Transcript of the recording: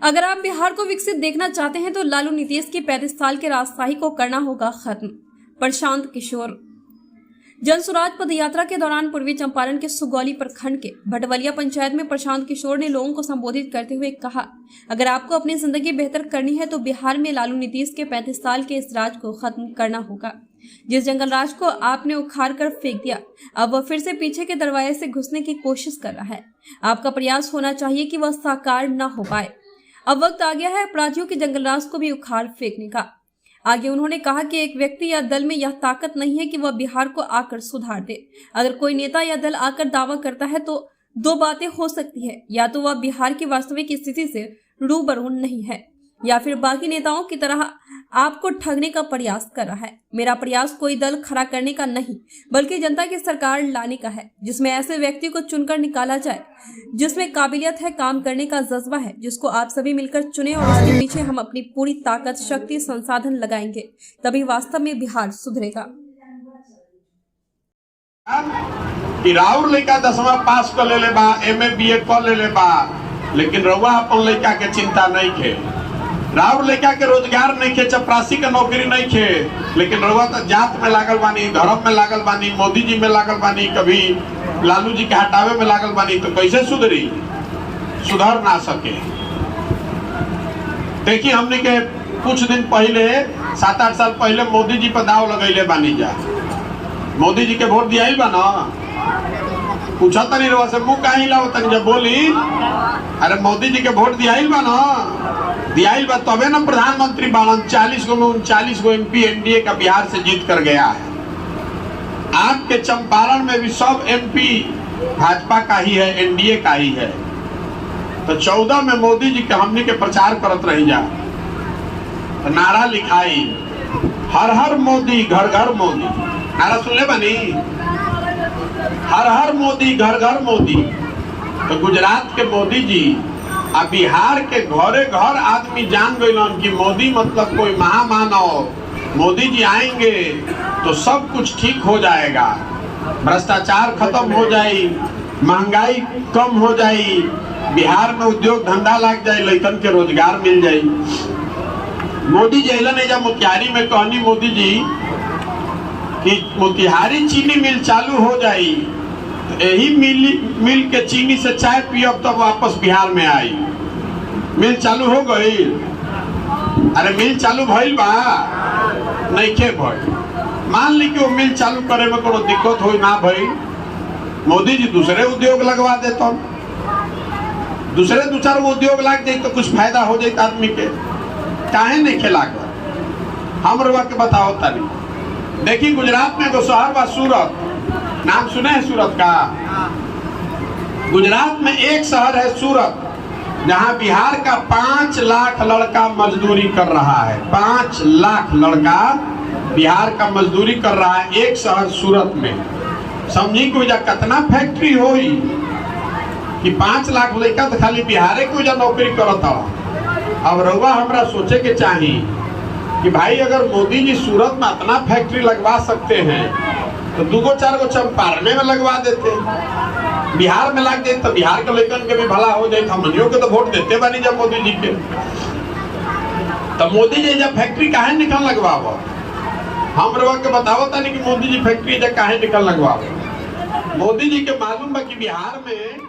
अगर आप बिहार को विकसित देखना चाहते हैं तो लालू नीतीश की 35 साल के राजशाही को करना होगा खत्म। प्रशांत किशोर। जन स्वराज पदयात्रा के दौरान पूर्वी चंपारण के सुगौली प्रखंड के भटवलिया पंचायत में प्रशांत किशोर ने लोगों को संबोधित करते हुए कहा, अगर आपको अपनी जिंदगी बेहतर करनी है तो बिहार में लालू नीतीश के 35 साल के इस राज को खत्म करना होगा। जिस जंगल राज को आपने उखाड़ कर फेंक दिया, अब वह फिर से पीछे के दरवाजे से घुसने की कोशिश कर रहा है। आपका प्रयास होना चाहिए कि वह साकार न हो पाए। अब वक्त आ गया है अपराधियों के जंगल राज को भी उखाड़ फेंकने का। आगे उन्होंने कहा कि एक व्यक्ति या दल में यह ताकत नहीं है कि वह बिहार को आकर सुधार दे। अगर कोई नेता या दल आकर दावा करता है तो दो बातें हो सकती है, या तो वह बिहार की वास्तविक स्थिति से रूबरू नहीं है या फिर बाकी नेताओं की तरह आपको ठगने का प्रयास कर रहा है। मेरा प्रयास कोई दल खड़ा करने का नहीं बल्कि जनता की सरकार लाने का है, जिसमें ऐसे व्यक्ति को चुनकर निकाला जाए जिसमें काबिलियत है, काम करने का जज्बा है, जिसको आप सभी मिलकर चुने और उसके पीछे हम अपनी पूरी ताकत, शक्ति, संसाधन लगाएंगे, तभी वास्तव में बिहार सुधरेगा। राउर लड़का 10वां पास कर ले बा, एमए बीए कर ले बा, लेकिन रउआ अपन लड़का के चिंता नहीं खे। राउर लड़का के रोजगार नहीं खे, चपरासी के नौकरी नहीं खे, लेकिन रउआ तो जात में लागल बानी, धर्म में लागल बानी, मोदी जी में लागल बानी, कभी लालू जी के हटावे में लागल बानी, तो कैसे सुधरी? सुधर ना सके। देखिए हमने के कुछ दिन पहले 7-8 साल पहले मोदी जी पर दाव लगैले बानी जा। मोदी जी के वोट दिया बा ना, पूछा तनी रउआ से मुंह काहे लाओ तनी जब बोली, अरे मोदी जी के वोट दिया बा ना, दिया बा तबे ना प्रधानमंत्री बालन। 40 गो में 39 गो एमपी एनडीए का बिहार से जीत कर गया है। आज के चंपारण में भी सब एमपी भाजपा का ही है, एनडीए का ही है। तो 14 में मोदी जी के हमने के प्रचार करत रही जा, तो नारा लिखाई हर हर मोदी घर घर मोदी, नारा सुनले बनी, हर हर मोदी घर घर मोदी। तो गुजरात के मोदी जी आ बिहार के घरे घर आदमी जान गए कि मोदी मतलब कोई महामानव। मोदी जी आएंगे तो सब कुछ ठीक हो जाएगा, भ्रष्टाचार खत्म हो जाए, महंगाई कम हो जाए, बिहार में उद्योग धंधा लग जाए, लड़कन के रोजगार मिल जाए। मोदी जी अलन जब मोतिहारी में कहनी मोदी जी कि मोतिहारी चीनी मिल चालू हो जाए, तो यही मिल के चीनी से चाय पियब तब वापस बिहार में आई। मिल चालू हो गई? अरे मिल चालू भइल बा? नहीं के भइल। मान ली कि वो मिल चालू करे में कोनो दिक्कत हो ना भइल, मोदी जी दूसरे उद्योग लगवा देता, दूसरे 2-4 उद्योग लग जाए तो कुछ फायदा हो जाए आदमी के। काहे नहीं खेला कर? हम रउआ के बताओ तानी। देखिए गुजरात में एगो शहर बा सूरत, नाम सुने हैं सूरत का? गुजरात में एक शहर है सूरत, जहां बिहार का 5 लाख लड़का मजदूरी कर रहा है। 5 लाख लड़का बिहार का मजदूरी कर रहा है एक शहर सूरत में। समझी कि वजह कितना फैक्ट्री होई कि 5 लाख लड़का तो खाली बिहार के वजह नौकरी करता। अब रउआ हमरा सोचे के चाहिए कि भाई अगर मोदी जी सूरत में इतना फैक्ट्री लगवा सकते हैं तो 2-4 गो चंपारण में लगवा देते, बिहार में लग जाए तो बिहार के लड़कन के भी भला हो जाए। हमनियों के तो वोट देते बानी जब मोदी जी के, तो मोदी जी जब फैक्ट्री काहे निकल लगवाओ? हम रउआ के बताओ तानी कि मोदी जी फैक्ट्री जब काहे निकल लगवाओ? मोदी जी के मालूम बा कि बिहार में